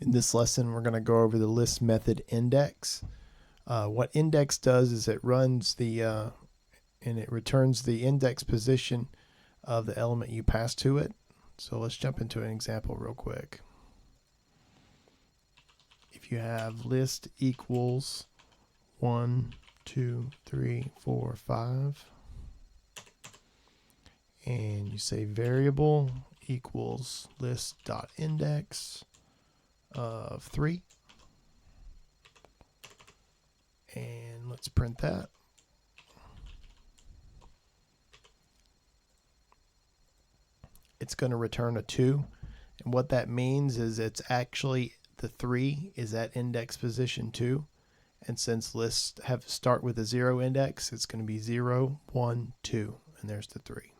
In this lesson, we're going to go over the list method index. What index does is it runs and it returns the index position of the element you pass to it. So let's jump into an example real quick. If you have list equals 1, 2, 3, 4, 5, and you say variable equals list.index of 3, and let's print that. It's going to return a 2, and what that means is it's actually the 3 is at index position 2, and since lists have start with a 0 index, it's going to be 0, 1, 2, and there's the 3.